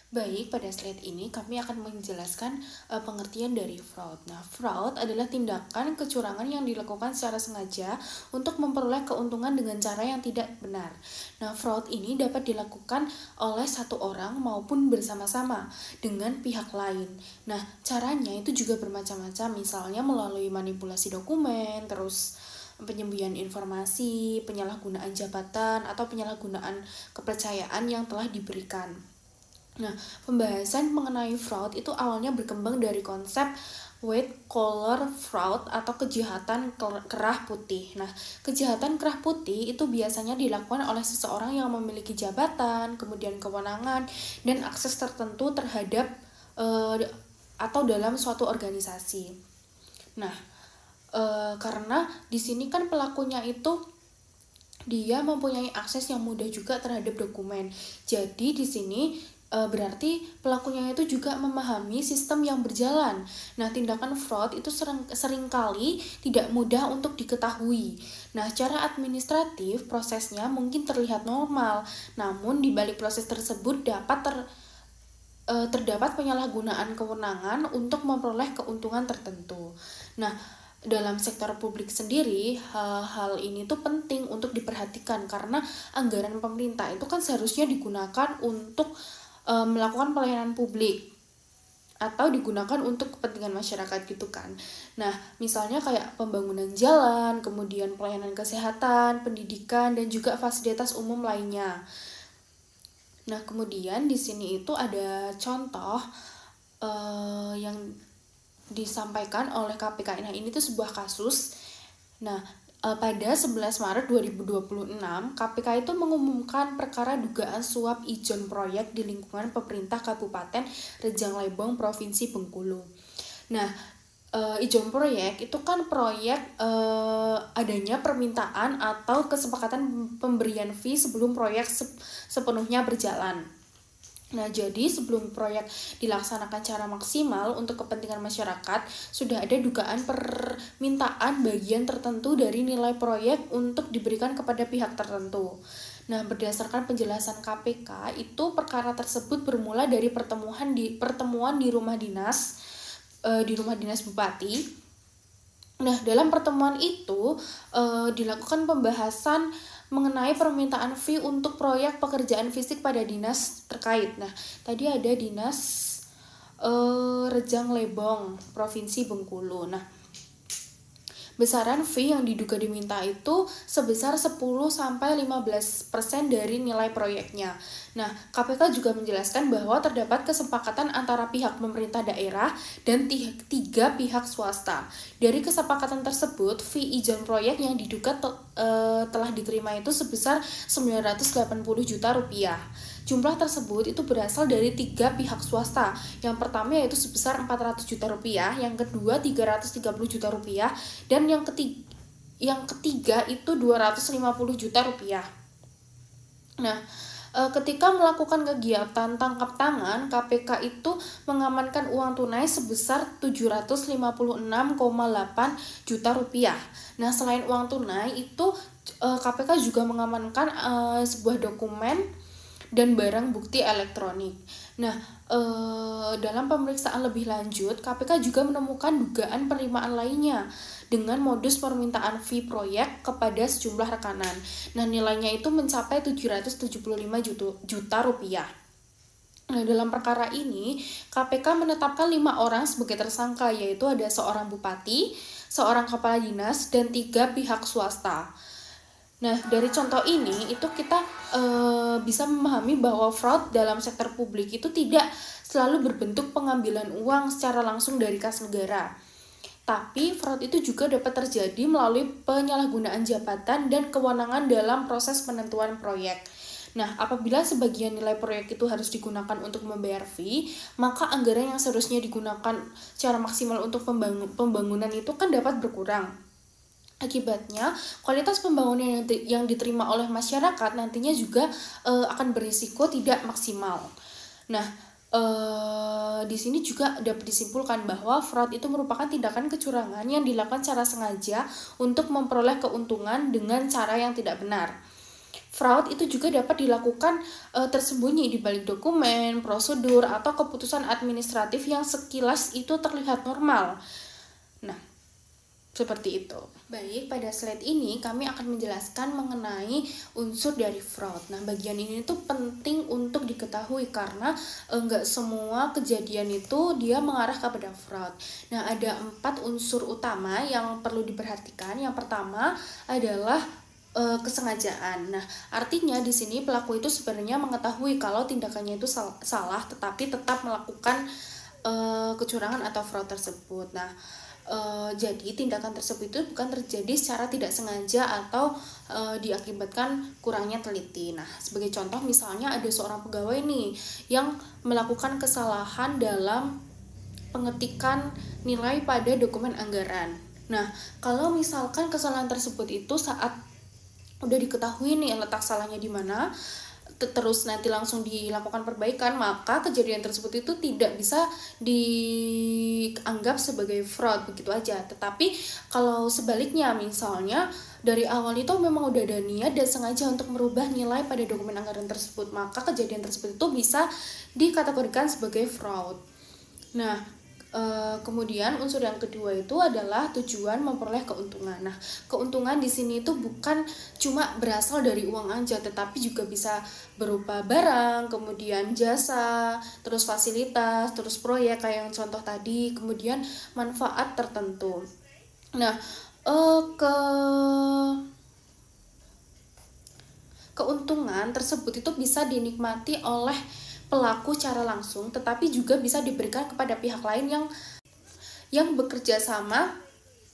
Baik, pada slide ini kami akan menjelaskan pengertian dari fraud. Nah, fraud adalah tindakan kecurangan yang dilakukan secara sengaja untuk memperoleh keuntungan dengan cara yang tidak benar. Nah, fraud ini dapat dilakukan oleh satu orang maupun bersama-sama dengan pihak lain. Nah, caranya itu juga bermacam-macam, misalnya melalui manipulasi dokumen, terus penyembunyian informasi, penyalahgunaan jabatan, atau penyalahgunaan kepercayaan yang telah diberikan. Nah, pembahasan mengenai fraud itu awalnya berkembang dari konsep white collar fraud atau kejahatan kerah putih. Nah, kejahatan kerah putih itu biasanya dilakukan oleh seseorang yang memiliki jabatan, kemudian kewenangan, dan akses tertentu terhadap atau dalam suatu organisasi. Nah, karena di sini kan pelakunya itu dia mempunyai akses yang mudah juga terhadap dokumen. Jadi di sini berarti pelakunya itu juga memahami sistem yang berjalan. Nah, tindakan fraud itu seringkali tidak mudah untuk diketahui. Nah, secara administratif prosesnya mungkin terlihat normal, namun di balik proses tersebut terdapat penyalahgunaan kewenangan untuk memperoleh keuntungan tertentu. Nah, dalam sektor publik sendiri, hal ini tuh penting untuk diperhatikan karena anggaran pemerintah itu kan seharusnya digunakan untuk melakukan pelayanan publik atau digunakan untuk kepentingan masyarakat gitu kan. Nah, misalnya kayak pembangunan jalan, kemudian pelayanan kesehatan, pendidikan, dan juga fasilitas umum lainnya. Nah, kemudian di sini itu ada contoh yang disampaikan oleh KPK. Nah, ini tuh sebuah kasus. Nah, pada 11 Maret 2026, KPK itu mengumumkan perkara dugaan suap ijon proyek di lingkungan pemerintah Kabupaten Rejang Lebong, Provinsi Bengkulu. Nah, ijon proyek itu kan proyek adanya permintaan atau kesepakatan pemberian fee sebelum proyek sepenuhnya berjalan. Nah, jadi sebelum proyek dilaksanakan secara maksimal untuk kepentingan masyarakat, sudah ada dugaan permintaan bagian tertentu dari nilai proyek untuk diberikan kepada pihak tertentu. Nah, berdasarkan penjelasan KPK, itu perkara tersebut bermula dari pertemuan di rumah dinas bupati. Nah, dalam pertemuan itu dilakukan pembahasan mengenai permintaan fee untuk proyek pekerjaan fisik pada dinas terkait. Nah, tadi ada dinas Rejang Lebong, Provinsi Bengkulu. Nah, besaran fee yang diduga diminta itu sebesar 10-15% dari nilai proyeknya. Nah, KPK juga menjelaskan bahwa terdapat kesepakatan antara pihak pemerintah daerah dan 3 pihak swasta. Dari kesepakatan tersebut, fee ijon proyek yang diduga telah diterima itu sebesar 980 juta rupiah. Jumlah tersebut itu berasal dari 3 pihak swasta. Yang pertama yaitu sebesar 400 juta rupiah, yang kedua 330 juta rupiah, dan yang ketiga itu 250 juta rupiah. Nah, ketika melakukan kegiatan tangkap tangan, KPK itu mengamankan uang tunai sebesar 756,8 juta rupiah. Nah, selain uang tunai itu KPK juga mengamankan sebuah dokumen dan barang bukti elektronik. Nah, dalam pemeriksaan lebih lanjut, KPK juga menemukan dugaan penerimaan lainnya dengan modus permintaan fee proyek kepada sejumlah rekanan. Nah, nilainya itu mencapai 775 juta rupiah. Nah, dalam perkara ini, KPK menetapkan 5 orang sebagai tersangka, yaitu ada seorang bupati, seorang kepala dinas, dan 3 pihak swasta. Nah, dari contoh ini itu kita bisa memahami bahwa fraud dalam sektor publik itu tidak selalu berbentuk pengambilan uang secara langsung dari kas negara. Tapi fraud itu juga dapat terjadi melalui penyalahgunaan jabatan dan kewenangan dalam proses penentuan proyek. Nah, apabila sebagian nilai proyek itu harus digunakan untuk membayar fee, maka anggaran yang seharusnya digunakan secara maksimal untuk pembangunan itu kan dapat berkurang. Akibatnya, kualitas pembangunan yang diterima oleh masyarakat nantinya juga akan berisiko tidak maksimal. Nah, di sini juga dapat disimpulkan bahwa fraud itu merupakan tindakan kecurangan yang dilakukan secara sengaja untuk memperoleh keuntungan dengan cara yang tidak benar. Fraud itu juga dapat dilakukan tersembunyi di balik dokumen, prosedur, atau keputusan administratif yang sekilas itu terlihat normal. Nah, seperti itu. Baik, pada slide ini kami akan menjelaskan mengenai unsur dari fraud. Nah, bagian ini tuh penting untuk diketahui karena enggak semua kejadian itu dia mengarah kepada fraud. Nah, ada 4 unsur utama yang perlu diperhatikan. Yang pertama adalah kesengajaan. Nah, artinya di sini pelaku itu sebenarnya mengetahui kalau tindakannya itu salah, tetapi tetap melakukan kecurangan atau fraud tersebut. Nah, jadi tindakan tersebut itu bukan terjadi secara tidak sengaja atau diakibatkan kurangnya teliti. Nah, sebagai contoh misalnya ada seorang pegawai nih yang melakukan kesalahan dalam pengetikan nilai pada dokumen anggaran. Nah, kalau misalkan kesalahan tersebut itu saat udah diketahui nih letak salahnya di mana, terus nanti langsung dilakukan perbaikan, maka kejadian tersebut itu tidak bisa dianggap sebagai fraud begitu aja. Tetapi kalau sebaliknya, misalnya dari awal itu memang udah ada niat dan sengaja untuk merubah nilai pada dokumen anggaran tersebut, maka kejadian tersebut itu bisa dikategorikan sebagai fraud. Nah, kemudian unsur yang kedua itu adalah tujuan memperoleh keuntungan. Nah, keuntungan di sini itu bukan cuma berasal dari uang aja, tetapi juga bisa berupa barang, kemudian jasa, terus fasilitas, terus proyek kayak yang contoh tadi, kemudian manfaat tertentu. Nah, keuntungan tersebut itu bisa dinikmati oleh pelaku secara langsung, tetapi juga bisa diberikan kepada pihak lain yang bekerja sama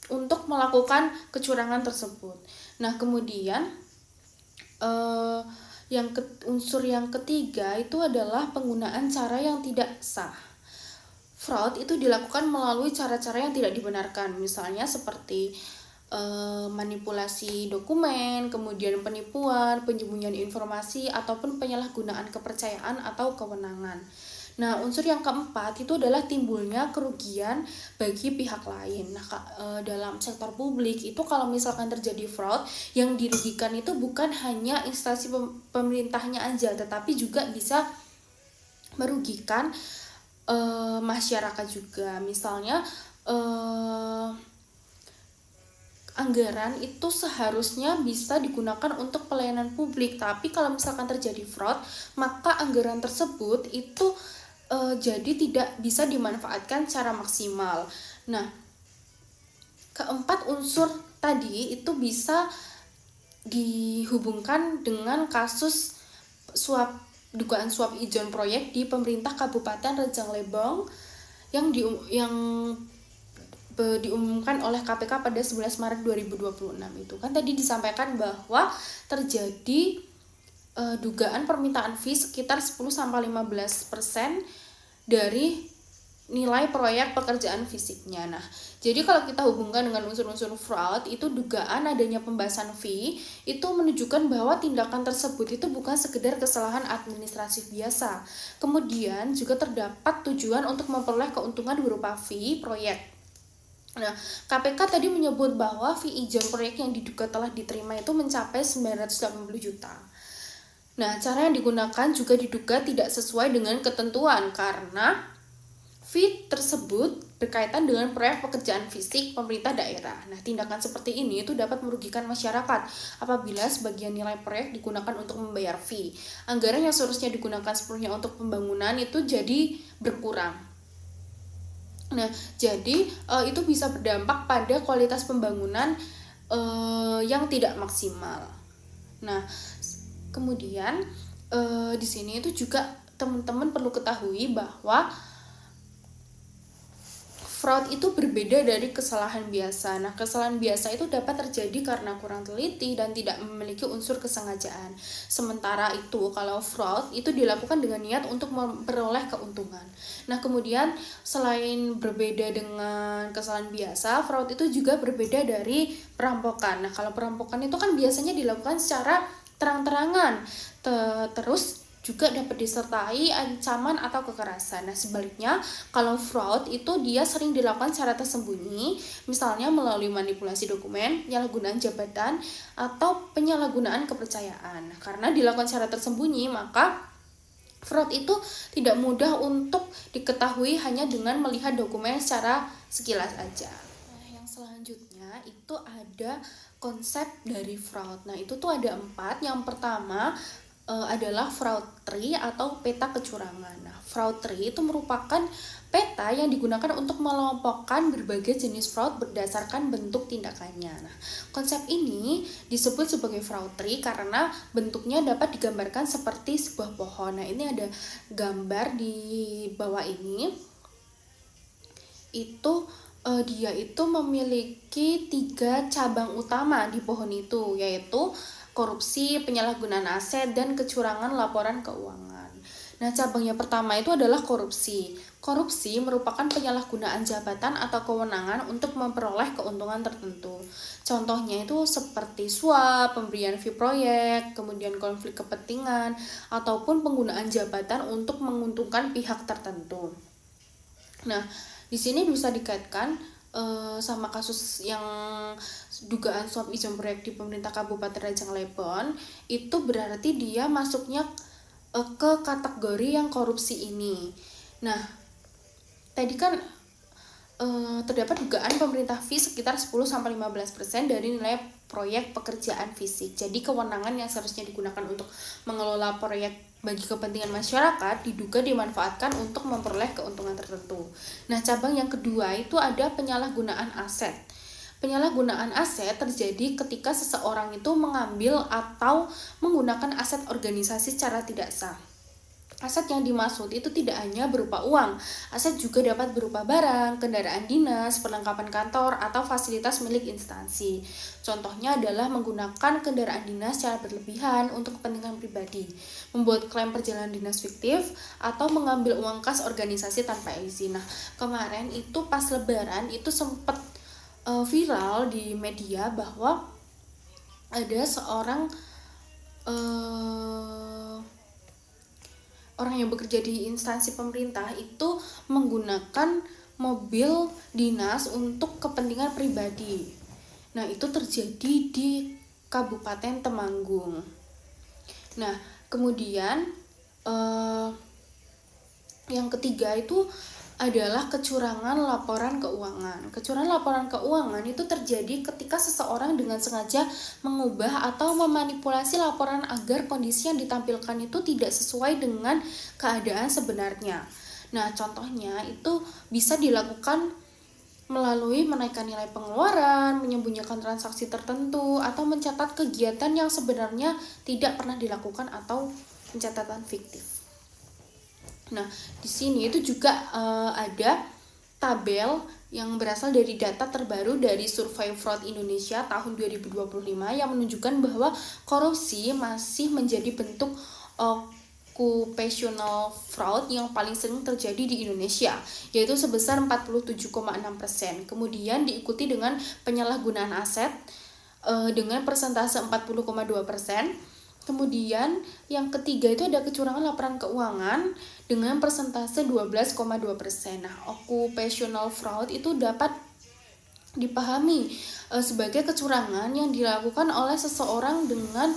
untuk melakukan kecurangan tersebut. Nah, kemudian unsur yang ketiga itu adalah penggunaan cara yang tidak sah. Fraud itu dilakukan melalui cara-cara yang tidak dibenarkan, misalnya seperti manipulasi dokumen, kemudian penipuan, penyembunyian informasi, ataupun penyalahgunaan kepercayaan atau kewenangan. Nah, unsur yang keempat itu adalah timbulnya kerugian bagi pihak lain. Nah, dalam sektor publik itu kalau misalkan terjadi fraud, yang dirugikan itu bukan hanya instansi pemerintahnya aja, tetapi juga bisa merugikan masyarakat juga. Misalnya anggaran itu seharusnya bisa digunakan untuk pelayanan publik, tapi kalau misalkan terjadi fraud, maka anggaran tersebut itu jadi tidak bisa dimanfaatkan secara maksimal. Nah, keempat unsur tadi itu bisa dihubungkan dengan kasus dugaan suap ijon proyek di pemerintah Kabupaten Rejang Lebong yang diumumkan oleh KPK pada 11 Maret 2026 itu. Kan tadi disampaikan bahwa terjadi dugaan permintaan fee sekitar 10-15% dari nilai proyek pekerjaan fisiknya. Nah, jadi kalau kita hubungkan dengan unsur-unsur fraud, itu dugaan adanya pembahasan fee itu menunjukkan bahwa tindakan tersebut itu bukan sekedar kesalahan administratif biasa. Kemudian juga terdapat tujuan untuk memperoleh keuntungan berupa fee proyek. Nah, KPK tadi menyebut bahwa fee ijon proyek yang diduga telah diterima itu mencapai 980 juta. Nah, cara yang digunakan juga diduga tidak sesuai dengan ketentuan karena fee tersebut berkaitan dengan proyek pekerjaan fisik pemerintah daerah. Nah, tindakan seperti ini itu dapat merugikan masyarakat apabila sebagian nilai proyek digunakan untuk membayar fee. Anggaran yang seharusnya digunakan sepenuhnya untuk pembangunan itu jadi berkurang. Nah, jadi itu bisa berdampak pada kualitas pembangunan yang tidak maksimal. Nah, kemudian di sini itu juga teman-teman perlu ketahui bahwa fraud itu berbeda dari kesalahan biasa. Nah, kesalahan biasa itu dapat terjadi karena kurang teliti dan tidak memiliki unsur kesengajaan. Sementara itu, kalau fraud itu dilakukan dengan niat untuk memperoleh keuntungan. Nah, kemudian selain berbeda dengan kesalahan biasa, fraud itu juga berbeda dari perampokan. Nah, kalau perampokan itu kan biasanya dilakukan secara terang-terangan. Terus juga dapat disertai ancaman atau kekerasan. Nah, sebaliknya kalau fraud itu dia sering dilakukan secara tersembunyi, misalnya melalui manipulasi dokumen, penyalahgunaan jabatan, atau penyalahgunaan kepercayaan. Nah, karena dilakukan secara tersembunyi, maka fraud itu tidak mudah untuk diketahui hanya dengan melihat dokumen secara sekilas aja. Nah, yang selanjutnya itu ada konsep dari fraud. Nah, itu tuh ada 4. Yang pertama adalah fraud tree atau peta kecurangan. Nah, fraud tree itu merupakan peta yang digunakan untuk mengelompokkan berbagai jenis fraud berdasarkan bentuk tindakannya. Nah, konsep ini disebut sebagai fraud tree karena bentuknya dapat digambarkan seperti sebuah pohon. Nah, ini ada gambar di bawah ini. Dia itu memiliki 3 cabang utama di pohon itu, yaitu korupsi, penyalahgunaan aset, dan kecurangan laporan keuangan. Nah, cabang yang pertama itu adalah korupsi. Korupsi merupakan penyalahgunaan jabatan atau kewenangan untuk memperoleh keuntungan tertentu. Contohnya itu seperti suap, pemberian fee proyek, kemudian konflik kepentingan, ataupun penggunaan jabatan untuk menguntungkan pihak tertentu. Nah, di sini bisa dikaitkan sama kasus yang dugaan suap izin proyek di pemerintah Kabupaten Rajang Lebon. Itu berarti dia masuknya ke kategori yang korupsi ini. Nah, tadi kan terdapat dugaan pemerintah fee sekitar 10-15% dari nilai proyek pekerjaan fisik. Jadi kewenangan yang seharusnya digunakan untuk mengelola proyek bagi kepentingan masyarakat diduga dimanfaatkan untuk memperoleh keuntungan tertentu. Nah, cabang yang kedua itu ada penyalahgunaan aset. Penyalahgunaan aset terjadi ketika seseorang itu mengambil atau menggunakan aset organisasi secara tidak sah. Aset yang dimaksud itu tidak hanya berupa uang, aset juga dapat berupa barang, kendaraan dinas, perlengkapan kantor, atau fasilitas milik instansi. Contohnya adalah menggunakan kendaraan dinas secara berlebihan untuk kepentingan pribadi, membuat klaim perjalanan dinas fiktif, atau mengambil uang kas organisasi tanpa izin. Nah, kemarin itu pas lebaran itu sempat viral di media bahwa ada seorang orang yang bekerja di instansi pemerintah itu menggunakan mobil dinas untuk kepentingan pribadi. Nah, itu terjadi di Kabupaten Temanggung. Nah, kemudian yang ketiga itu adalah kecurangan laporan keuangan. Kecurangan laporan keuangan itu terjadi ketika seseorang dengan sengaja mengubah atau memanipulasi laporan agar kondisi yang ditampilkan itu tidak sesuai dengan keadaan sebenarnya. Nah, contohnya itu bisa dilakukan melalui menaikkan nilai pengeluaran, menyembunyikan transaksi tertentu, atau mencatat kegiatan yang sebenarnya tidak pernah dilakukan atau pencatatan fiktif. Nah, di sini itu juga ada tabel yang berasal dari data terbaru dari Survei Fraud Indonesia tahun 2025 yang menunjukkan bahwa korupsi masih menjadi bentuk occupational fraud yang paling sering terjadi di Indonesia, yaitu sebesar 47,6%. Kemudian diikuti dengan penyalahgunaan aset dengan persentase 40,2%. Kemudian yang ketiga itu ada kecurangan laporan keuangan dengan persentase 12,2%. Nah, occupational fraud itu dapat dipahami sebagai kecurangan yang dilakukan oleh seseorang dengan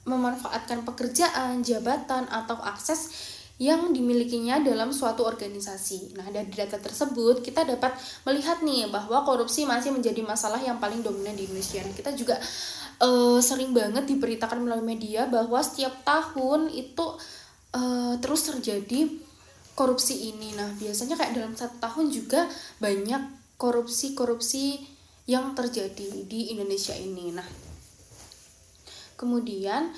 memanfaatkan pekerjaan, jabatan, atau akses yang dimilikinya dalam suatu organisasi. Nah, dari data tersebut kita dapat melihat nih bahwa korupsi masih menjadi masalah yang paling dominan di Indonesia. Kita juga sering banget diberitakan melalui media bahwa setiap tahun itu terus terjadi korupsi ini. Nah, biasanya kayak dalam 1 tahun juga banyak korupsi yang terjadi di Indonesia ini. Nah, kemudian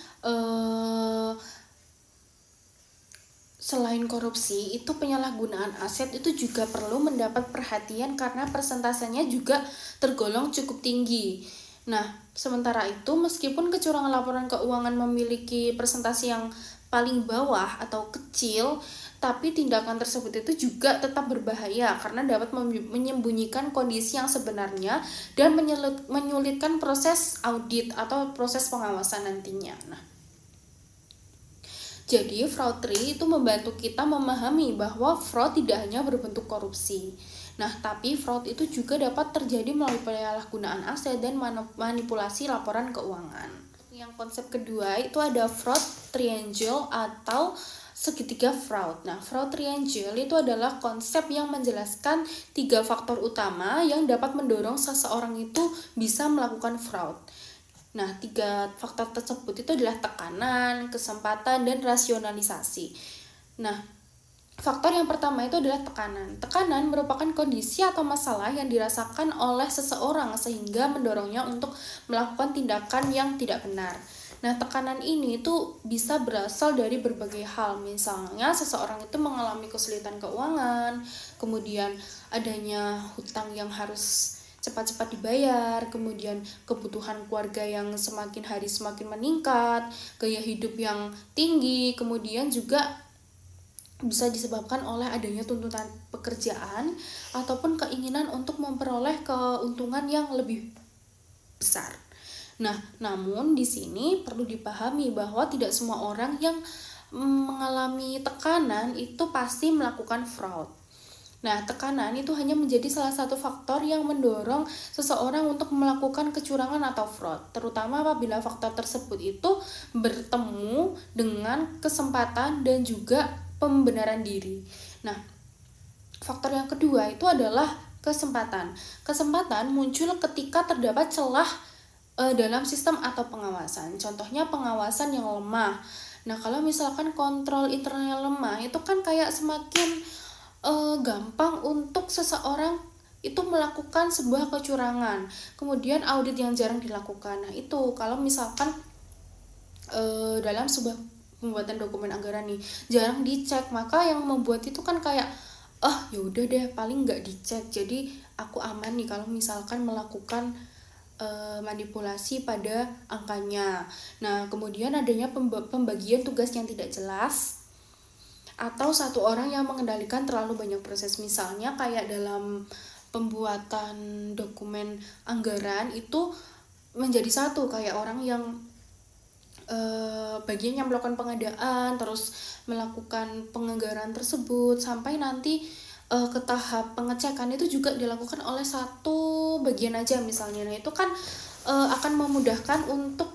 selain korupsi, itu penyalahgunaan aset itu juga perlu mendapat perhatian karena persentasenya juga tergolong cukup tinggi. Nah, sementara itu meskipun kecurangan laporan keuangan memiliki persentase yang paling bawah atau kecil, tapi tindakan tersebut itu juga tetap berbahaya karena dapat menyembunyikan kondisi yang sebenarnya dan menyulitkan proses audit atau proses pengawasan nantinya. Nah, Jadi fraud tree itu membantu kita memahami bahwa fraud tidak hanya berbentuk korupsi. Nah, tapi fraud itu juga dapat terjadi melalui penyalahgunaan aset dan manipulasi laporan keuangan. Yang konsep kedua itu ada fraud triangle atau segitiga fraud. Nah, fraud triangle itu adalah konsep yang menjelaskan 3 faktor utama yang dapat mendorong seseorang itu bisa melakukan fraud. Nah, 3 faktor tersebut itu adalah tekanan, kesempatan, dan rasionalisasi. Nah, faktor yang pertama itu adalah tekanan. Tekanan merupakan kondisi atau masalah yang dirasakan oleh seseorang sehingga mendorongnya untuk melakukan tindakan yang tidak benar. Nah, tekanan ini itu bisa berasal dari berbagai hal. Misalnya, seseorang itu mengalami kesulitan keuangan, kemudian adanya hutang yang harus cepat-cepat dibayar, kemudian kebutuhan keluarga yang semakin hari semakin meningkat, gaya hidup yang tinggi, kemudian juga bisa disebabkan oleh adanya tuntutan pekerjaan ataupun keinginan untuk memperoleh keuntungan yang lebih besar. Nah, namun di sini perlu dipahami bahwa tidak semua orang yang mengalami tekanan itu pasti melakukan fraud. Nah, tekanan itu hanya menjadi salah satu faktor yang mendorong seseorang untuk melakukan kecurangan atau fraud, terutama apabila faktor tersebut itu bertemu dengan kesempatan dan juga pembenaran diri. Nah, faktor yang kedua itu adalah kesempatan. Kesempatan muncul ketika terdapat celah dalam sistem atau pengawasan. Contohnya pengawasan yang lemah. Nah, kalau misalkan kontrol internal lemah, itu kan kayak semakin gampang untuk seseorang itu melakukan sebuah kecurangan. Kemudian audit yang jarang dilakukan. Nah, itu kalau misalkan dalam sebuah pembuatan dokumen anggaran nih jarang dicek, maka yang membuat itu kan kayak ya udah deh paling nggak dicek, jadi aku aman nih kalau misalkan melakukan manipulasi pada angkanya. Nah, kemudian adanya pembagian tugas yang tidak jelas atau satu orang yang mengendalikan terlalu banyak proses. Misalnya kayak dalam pembuatan dokumen anggaran itu menjadi satu, kayak orang yang bagian yang melakukan pengadaan, terus melakukan penganggaran tersebut sampai nanti ke tahap pengecekan itu juga dilakukan oleh satu bagian aja misalnya. Nah, itu kan akan memudahkan untuk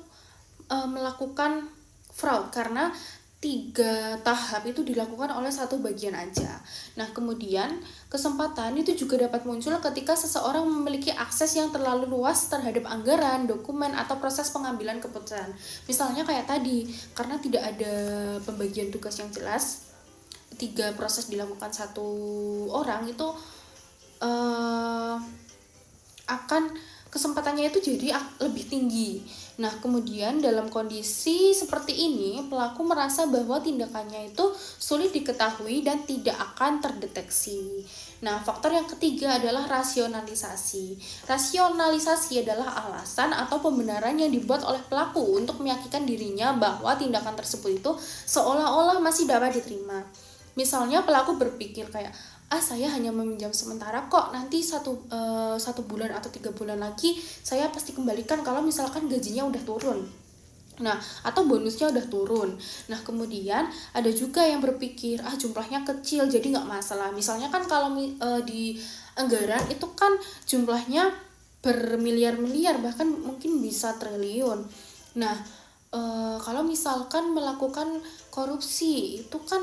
melakukan fraud karena 3 tahap itu dilakukan oleh satu bagian aja. Nah, kemudian kesempatan itu juga dapat muncul ketika seseorang memiliki akses yang terlalu luas terhadap anggaran, dokumen, atau proses pengambilan keputusan. Misalnya kayak tadi, karena tidak ada pembagian tugas yang jelas, 3 proses dilakukan satu orang itu akan kesempatannya itu jadi lebih tinggi. Nah, kemudian dalam kondisi seperti ini, pelaku merasa bahwa tindakannya itu sulit diketahui dan tidak akan terdeteksi. Nah, faktor yang ketiga adalah rasionalisasi. Rasionalisasi adalah alasan atau pembenaran yang dibuat oleh pelaku untuk meyakinkan dirinya bahwa tindakan tersebut itu seolah-olah masih dapat diterima. Misalnya pelaku berpikir kayak, saya hanya meminjam sementara kok, nanti satu bulan atau 3 bulan lagi saya pasti kembalikan kalau misalkan gajinya udah turun. Nah, atau bonusnya udah turun. Nah, kemudian ada juga yang berpikir jumlahnya kecil jadi nggak masalah. Misalnya kan kalau di anggaran itu kan jumlahnya bermiliar-miliar, bahkan mungkin bisa triliun. Nah, kalau misalkan melakukan korupsi itu kan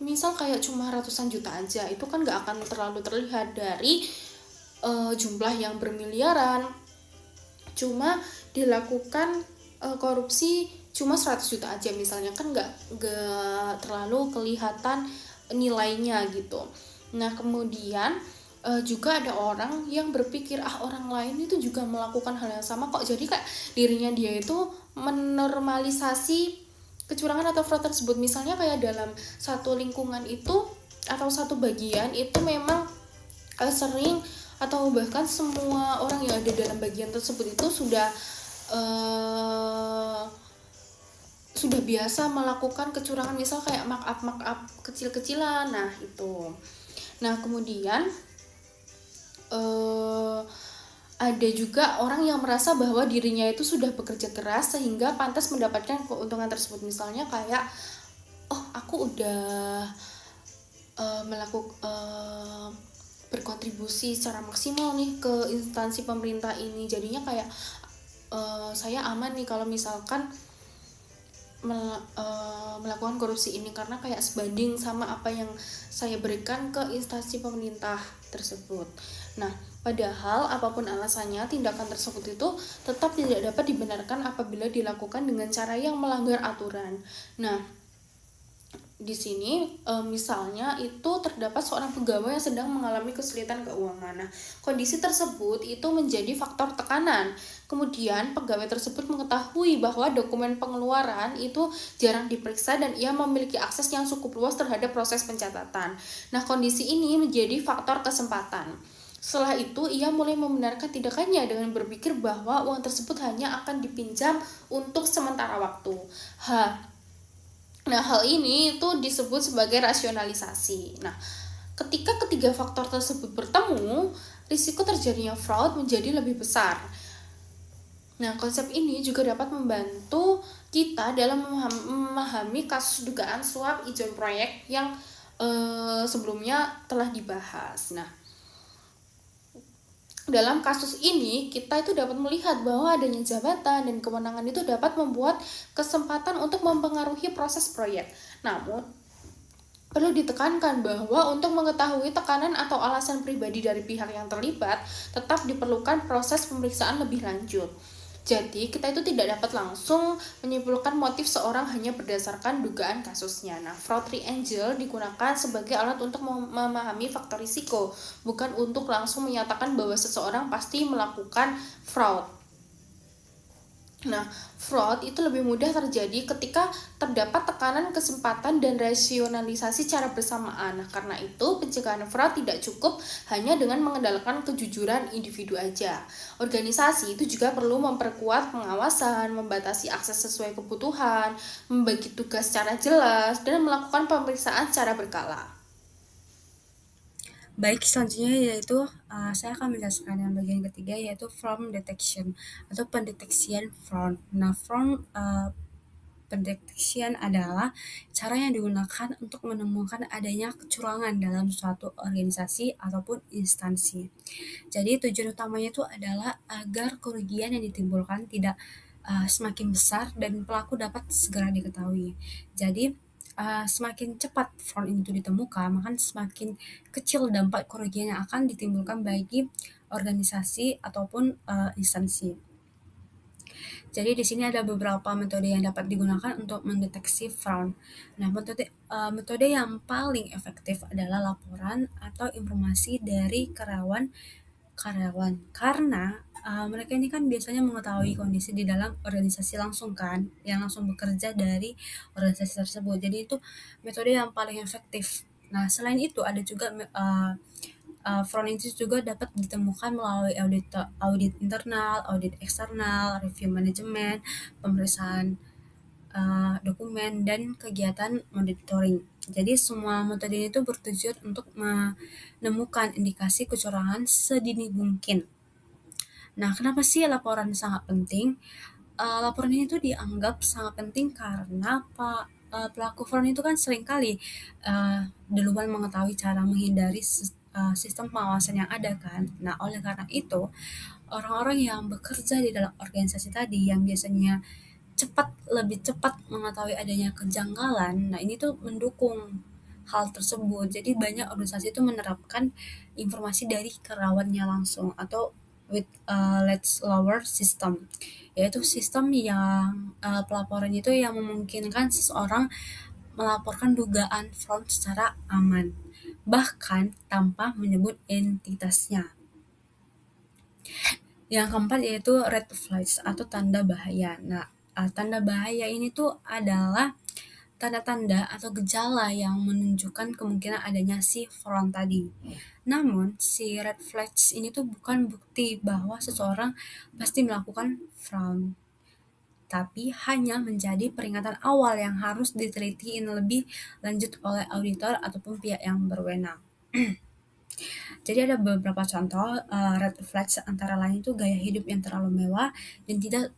misal kayak cuma ratusan juta aja, itu kan gak akan terlalu terlihat dari jumlah yang bermiliaran. Cuma dilakukan korupsi cuma 100 juta aja misalnya, kan gak terlalu kelihatan nilainya gitu. Nah, kemudian juga ada orang yang berpikir orang lain itu juga melakukan hal yang sama kok, jadi kayak dirinya dia itu menormalisasi kecurangan atau fraud tersebut. Misalnya kayak dalam satu lingkungan itu atau satu bagian itu memang sering atau bahkan semua orang yang ada dalam bagian tersebut itu sudah biasa melakukan kecurangan, misal kayak markup kecil-kecilan. Nah, itu. Nah, kemudian ada juga orang yang merasa bahwa dirinya itu sudah bekerja keras sehingga pantas mendapatkan keuntungan tersebut. Misalnya kayak oh aku udah berkontribusi secara maksimal nih ke instansi pemerintah ini, jadinya kayak saya aman nih kalau misalkan melakukan korupsi ini, karena kayak sebanding sama apa yang saya berikan ke instansi pemerintah tersebut. Nah, padahal apapun alasannya, tindakan tersebut itu tetap tidak dapat dibenarkan apabila dilakukan dengan cara yang melanggar aturan. Nah, di sini misalnya itu terdapat seorang pegawai yang sedang mengalami kesulitan keuangan. Nah, kondisi tersebut itu menjadi faktor tekanan. Kemudian pegawai tersebut mengetahui bahwa dokumen pengeluaran itu jarang diperiksa dan ia memiliki akses yang cukup luas terhadap proses pencatatan. Nah, kondisi ini menjadi faktor kesempatan. Setelah itu, ia mulai membenarkan tindakannya dengan berpikir bahwa uang tersebut hanya akan dipinjam untuk sementara waktu. Nah, hal ini itu disebut sebagai rasionalisasi. Nah, ketika ketiga faktor tersebut bertemu, risiko terjadinya fraud menjadi lebih besar. Nah, konsep ini juga dapat membantu kita dalam memahami kasus dugaan suap ijon proyek yang sebelumnya telah dibahas. Nah, dalam kasus ini kita itu dapat melihat bahwa adanya jabatan dan kewenangan itu dapat membuat kesempatan untuk mempengaruhi proses proyek. Namun, perlu ditekankan bahwa untuk mengetahui tekanan atau alasan pribadi dari pihak yang terlibat, tetap diperlukan proses pemeriksaan lebih lanjut. Jadi, kita itu tidak dapat langsung menyimpulkan motif seorang hanya berdasarkan dugaan kasusnya. Nah, fraud triangle digunakan sebagai alat untuk memahami faktor risiko, bukan untuk langsung menyatakan bahwa seseorang pasti melakukan fraud. Nah, fraud itu lebih mudah terjadi ketika terdapat tekanan kesempatan dan rasionalisasi secara bersamaan. Nah, karena itu pencegahan fraud tidak cukup hanya dengan mengandalkan kejujuran individu aja. Organisasi itu juga perlu memperkuat pengawasan, membatasi akses sesuai kebutuhan, membagi tugas secara jelas, dan melakukan pemeriksaan secara berkala. Baik, selanjutnya yaitu saya akan menjelaskan yang bagian ketiga yaitu fraud detection atau pendeteksian fraud. Nah, fraud pendeteksian adalah cara yang digunakan untuk menemukan adanya kecurangan dalam suatu organisasi ataupun instansi. Jadi tujuan utamanya itu adalah agar kerugian yang ditimbulkan tidak semakin besar dan pelaku dapat segera diketahui. Jadi semakin cepat fraud itu ditemukan, maka semakin kecil dampak kerugian yang akan ditimbulkan bagi organisasi ataupun instansi. Jadi di sini ada beberapa metode yang dapat digunakan untuk mendeteksi fraud. Nah, metode yang paling efektif adalah laporan atau informasi dari karyawan karena mereka ini kan biasanya mengetahui kondisi di dalam organisasi langsung kan, yang langsung bekerja dari organisasi tersebut. Jadi itu metode yang paling efektif. Nah, selain itu ada juga fraud itu juga dapat ditemukan melalui audit internal, audit eksternal, review manajemen, pemeriksaan dokumen, dan kegiatan monitoring. Jadi semua metode ini tuh bertujuan untuk menemukan indikasi kecurangan sedini mungkin. Nah, kenapa sih laporan sangat penting? Laporan ini tuh dianggap sangat penting karena pelaku fraud itu kan seringkali duluan mengetahui cara menghindari sistem pengawasan yang ada kan. Nah, oleh karena itu, orang-orang yang bekerja di dalam organisasi tadi yang biasanya lebih cepat mengetahui adanya kejanggalan, nah ini tuh mendukung hal tersebut. Jadi banyak organisasi itu menerapkan informasi dari karyawannya langsung atau with let's lower system, yaitu sistem yang pelaporan itu yang memungkinkan seseorang melaporkan dugaan fraud secara aman, bahkan tanpa menyebut entitasnya. Yang keempat yaitu red flags atau tanda bahaya. Nah, tanda bahaya ini tuh adalah tanda-tanda atau gejala yang menunjukkan kemungkinan adanya si fraud tadi. Namun, si red flags ini tuh bukan bukti bahwa seseorang pasti melakukan fraud, tapi hanya menjadi peringatan awal yang harus diteliti lebih lanjut oleh auditor ataupun pihak yang berwenang. Jadi ada beberapa contoh red flags antara lain itu gaya hidup yang terlalu mewah dan tidak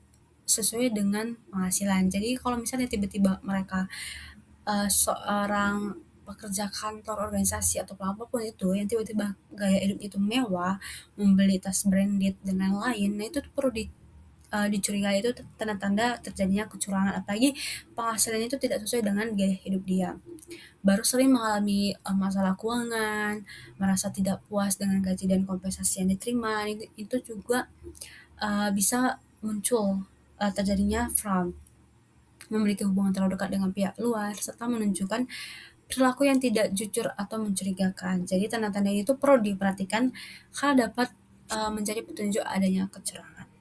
sesuai dengan penghasilan. Jadi kalau misalnya tiba-tiba mereka seorang pekerja kantor, organisasi, atau apapun itu yang tiba-tiba gaya hidup itu mewah, membeli tas branded dan lain-lain, nah itu tuh perlu dicurigai, itu tanda-tanda terjadinya kecurangan, apalagi penghasilannya itu tidak sesuai dengan gaya hidup dia. Baru sering mengalami masalah keuangan, merasa tidak puas dengan gaji dan kompensasi yang diterima, itu juga bisa muncul terjadinya fraud, memiliki hubungan terlalu dekat dengan pihak luar, serta menunjukkan perilaku yang tidak jujur atau mencurigakan. Jadi tanda-tanda itu perlu diperhatikan karena dapat menjadi petunjuk adanya kecurangan.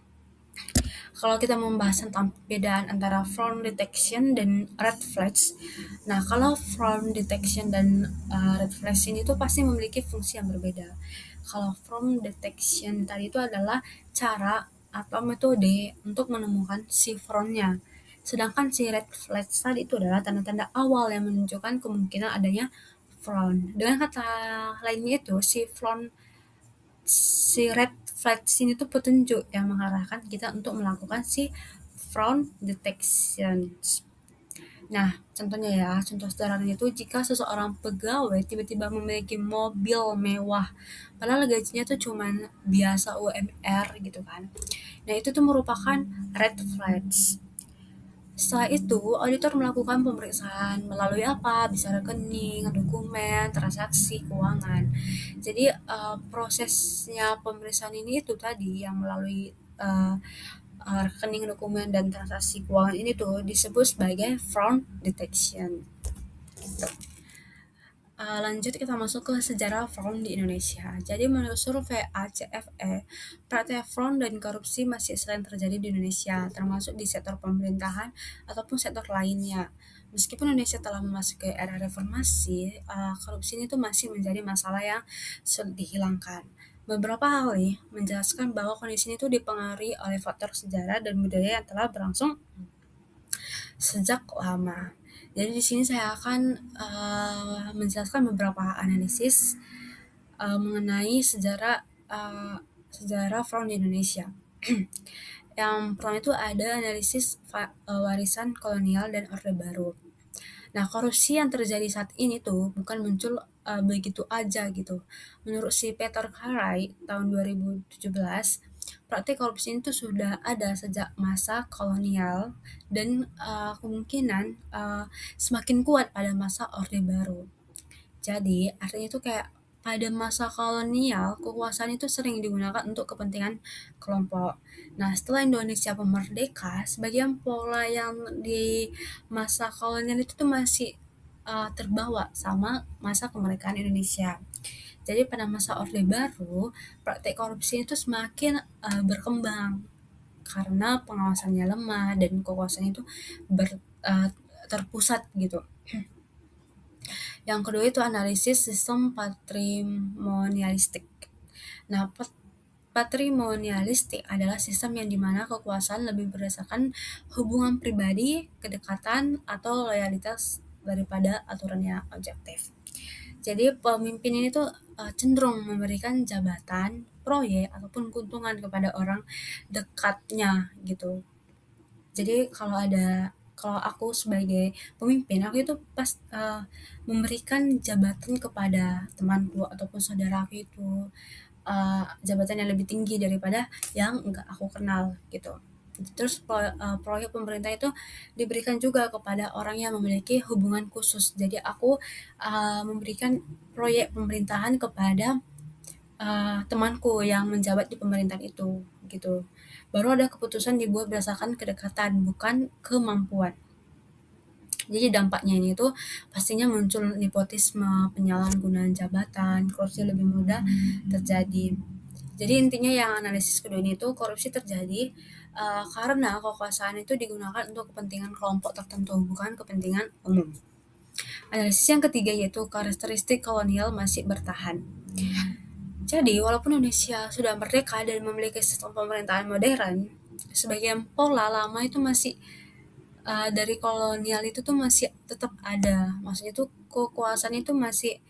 Kalau kita membahas tentang perbedaan antara fraud detection dan red flags, nah kalau fraud detection dan red flags ini tuh pasti memiliki fungsi yang berbeda. Kalau fraud detection tadi itu adalah cara atau metode untuk menemukan si fraudnya. Sedangkan si red flags tadi itu adalah tanda-tanda awal yang menunjukkan kemungkinan adanya fraud. Dengan kata lainnya itu, si red flag sini tuh petunjuk yang mengarahkan kita untuk melakukan si fraud detection. Nah, contohnya ya, contoh sederhananya itu jika seseorang pegawai tiba-tiba memiliki mobil mewah, padahal gajinya tuh cuman biasa UMR gitu kan. Nah, itu tuh merupakan red flags. Setelah itu, auditor melakukan pemeriksaan melalui apa? Bisa rekening, dokumen, transaksi, keuangan. Jadi prosesnya pemeriksaan ini itu tadi yang melalui uh, rekening, dokumen, dan transaksi keuangan ini tuh disebut sebagai fraud detection. Lanjut kita masuk ke sejarah fraud di Indonesia. Jadi menurut survei ACFE, praktek fraud dan korupsi masih sering terjadi di Indonesia, termasuk di sektor pemerintahan ataupun sektor lainnya. Meskipun Indonesia telah memasuki era reformasi, korupsi ini tuh masih menjadi masalah yang sulit dihilangkan. Beberapa ahli menjelaskan bahwa kondisi ini tuh dipengaruhi oleh faktor sejarah dan budaya yang telah berlangsung sejak lama. Jadi di sini saya akan menjelaskan beberapa analisis mengenai sejarah fraud di Indonesia. Yang pertama itu ada analisis warisan kolonial dan Orde Baru. Nah, korupsi yang terjadi saat ini tuh bukan muncul begitu aja gitu. Menurut si Peter Carey tahun 2017, praktik korupsi itu sudah ada sejak masa kolonial dan kemungkinan semakin kuat pada masa Orde Baru. Jadi, artinya itu kayak pada masa kolonial, kekuasaan itu sering digunakan untuk kepentingan kelompok. Nah, setelah Indonesia merdeka, sebagian pola yang di masa kolonial itu tuh masih terbawa sama masa kemerdekaan Indonesia. Jadi pada masa Orde Baru, praktek korupsi itu semakin berkembang karena pengawasannya lemah dan kekuasaan itu terpusat gitu. Yang kedua itu analisis sistem patrimonialistik. Nah, patrimonialistik adalah sistem yang dimana kekuasaan lebih berdasarkan hubungan pribadi, kedekatan, atau loyalitas daripada aturan yang objektif. Jadi pemimpin ini tuh cenderung memberikan jabatan, proyek, ataupun keuntungan kepada orang dekatnya gitu. Jadi kalau aku sebagai pemimpin, aku itu memberikan jabatan kepada temanku ataupun saudaraku itu jabatan yang lebih tinggi daripada yang enggak aku kenal gitu. Terus proyek pemerintah itu diberikan juga kepada orang yang memiliki hubungan khusus. Jadi aku memberikan proyek pemerintahan kepada temanku yang menjabat di pemerintahan itu gitu. Baru ada keputusan dibuat berdasarkan kedekatan bukan kemampuan. Jadi dampaknya ini tuh pastinya muncul nepotisme, penyalahgunaan jabatan, korupsi lebih mudah terjadi. Jadi intinya yang analisis kedua ini tuh korupsi terjadi karena kekuasaan itu digunakan untuk kepentingan kelompok tertentu, bukan kepentingan umum. Analisis yang ketiga yaitu karakteristik kolonial masih bertahan. Jadi, walaupun Indonesia sudah merdeka dan memiliki sistem pemerintahan modern, sebagian pola lama itu masih dari kolonial itu tuh masih tetap ada. Maksudnya tuh kekuasaan itu masih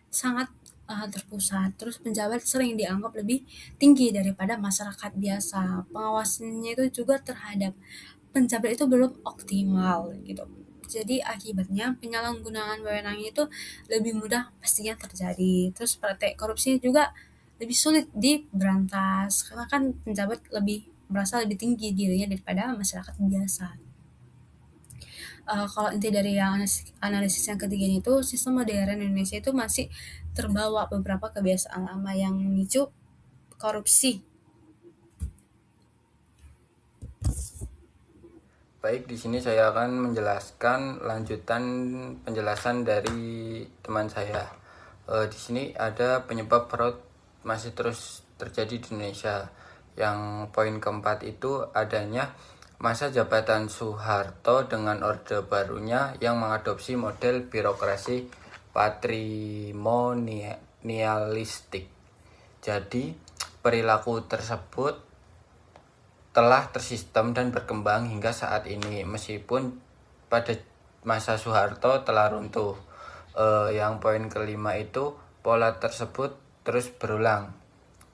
sangat terpusat. Terus penjabat sering dianggap lebih tinggi daripada masyarakat biasa. Pengawasannya itu juga terhadap penjabat itu belum optimal gitu. Jadi akibatnya penyalahgunaan wewenang itu lebih mudah pastinya terjadi. Terus praktek korupsi juga lebih sulit diberantas karena kan penjabat lebih merasa lebih tinggi dirinya daripada masyarakat biasa. Kalau inti dari yang analisis yang ketiga itu, sistem modern Indonesia itu masih terbawa beberapa kebiasaan lama yang memicu korupsi. Baik, di sini saya akan menjelaskan lanjutan penjelasan dari teman saya. Di sini ada penyebab fraud masih terus terjadi di Indonesia. Yang poin keempat itu adanya masa jabatan Soeharto dengan Orde Barunya yang mengadopsi model birokrasi patrimonialistik. Jadi, perilaku tersebut telah tersistem dan berkembang hingga saat ini, meskipun pada masa Soeharto telah runtuh. Yang poin kelima itu pola tersebut terus berulang.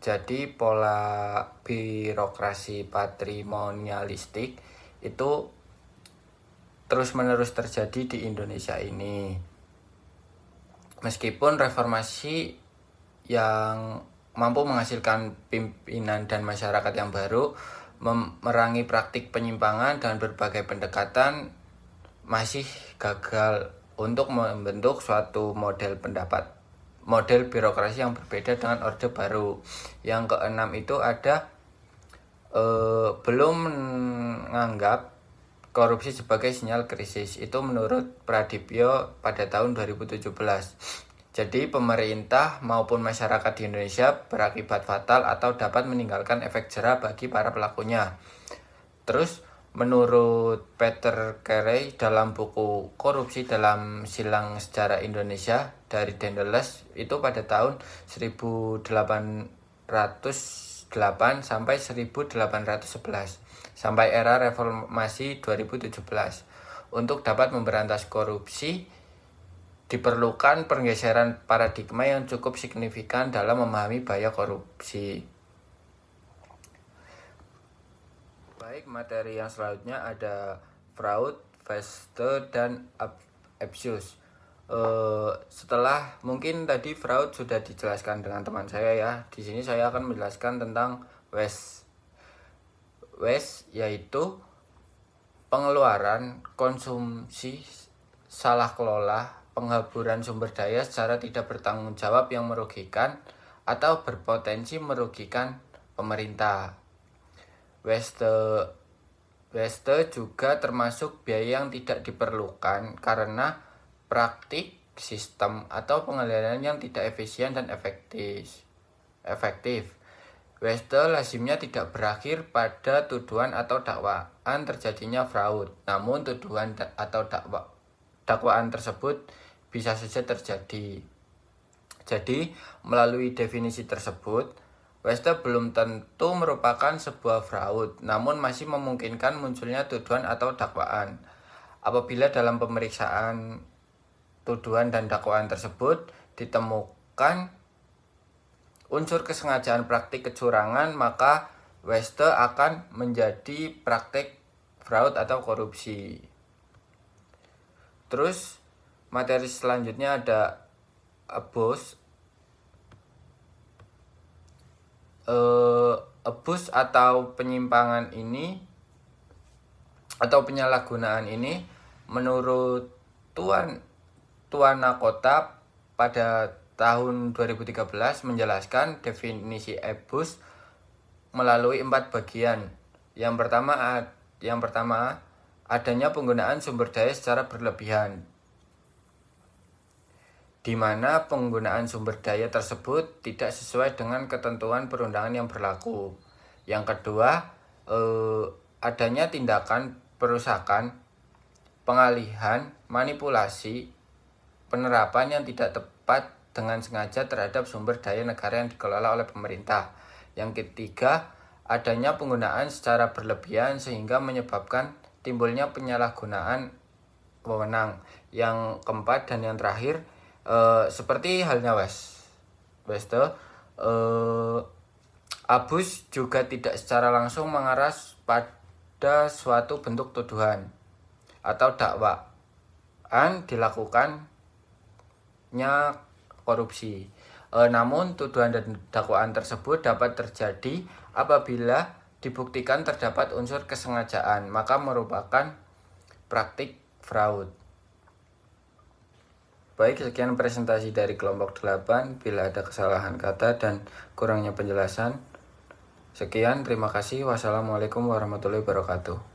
Jadi pola birokrasi patrimonialistik itu terus-menerus terjadi di Indonesia ini. Meskipun reformasi yang mampu menghasilkan pimpinan dan masyarakat yang baru, memerangi praktik penyimpangan dan berbagai pendekatan, masih gagal untuk membentuk suatu model birokrasi yang berbeda dengan Orde Baru. Yang keenam itu ada belum menganggap korupsi sebagai sinyal krisis. Itu menurut Pradipyo pada tahun 2017. Jadi pemerintah maupun masyarakat di Indonesia berakibat fatal atau dapat meninggalkan efek jera bagi para pelakunya. Terus menurut Peter Carey dalam buku Korupsi dalam Silang Sejarah Indonesia dari Daedalus itu pada tahun 1808 sampai 1811 sampai era reformasi 2017. Untuk dapat memberantas korupsi diperlukan pergeseran paradigma yang cukup signifikan dalam memahami bahaya korupsi. Baik, materi yang selanjutnya ada fraud, waste, dan abuse. Setelah mungkin tadi fraud sudah dijelaskan dengan teman saya ya. Di sini saya akan menjelaskan tentang waste. Waste yaitu pengeluaran, konsumsi, salah kelola, penghaburan sumber daya secara tidak bertanggung jawab yang merugikan atau berpotensi merugikan pemerintah. Waste juga termasuk biaya yang tidak diperlukan karena praktik, sistem, atau pengelolaan yang tidak efisien dan efektif. Waste lazimnya tidak berakhir pada tuduhan atau dakwaan terjadinya fraud, namun tuduhan atau dakwaan tersebut bisa saja terjadi. Jadi, melalui definisi tersebut, waste belum tentu merupakan sebuah fraud, namun masih memungkinkan munculnya tuduhan atau dakwaan. Apabila dalam pemeriksaan tuduhan dan dakwaan tersebut ditemukan unsur kesengajaan praktik kecurangan, maka waste akan menjadi praktik fraud atau korupsi. Terus materi selanjutnya ada abuse. Abuse atau penyimpangan ini atau penyalahgunaan ini menurut Tuana Kota pada tahun 2013 menjelaskan definisi abuse melalui 4 bagian. Yang pertama adanya penggunaan sumber daya secara berlebihan, di mana penggunaan sumber daya tersebut tidak sesuai dengan ketentuan perundangan yang berlaku. Yang kedua, adanya tindakan perusakan, pengalihan, manipulasi, penerapan yang tidak tepat dengan sengaja terhadap sumber daya negara yang dikelola oleh pemerintah. Yang ketiga, adanya penggunaan secara berlebihan sehingga menyebabkan timbulnya penyalahgunaan wewenang. Yang keempat dan yang terakhir, seperti halnya waste, abuse juga tidak secara langsung mengarah pada suatu bentuk tuduhan atau dakwa. dugaan dilakukannya korupsi. Namun tuduhan dan dakwaan tersebut dapat terjadi apabila dibuktikan terdapat unsur kesengajaan, maka merupakan praktik fraud. Baik, sekian presentasi dari kelompok 8. Bila ada kesalahan kata dan kurangnya penjelasan, sekian, terima kasih. Wassalamualaikum warahmatullahi wabarakatuh.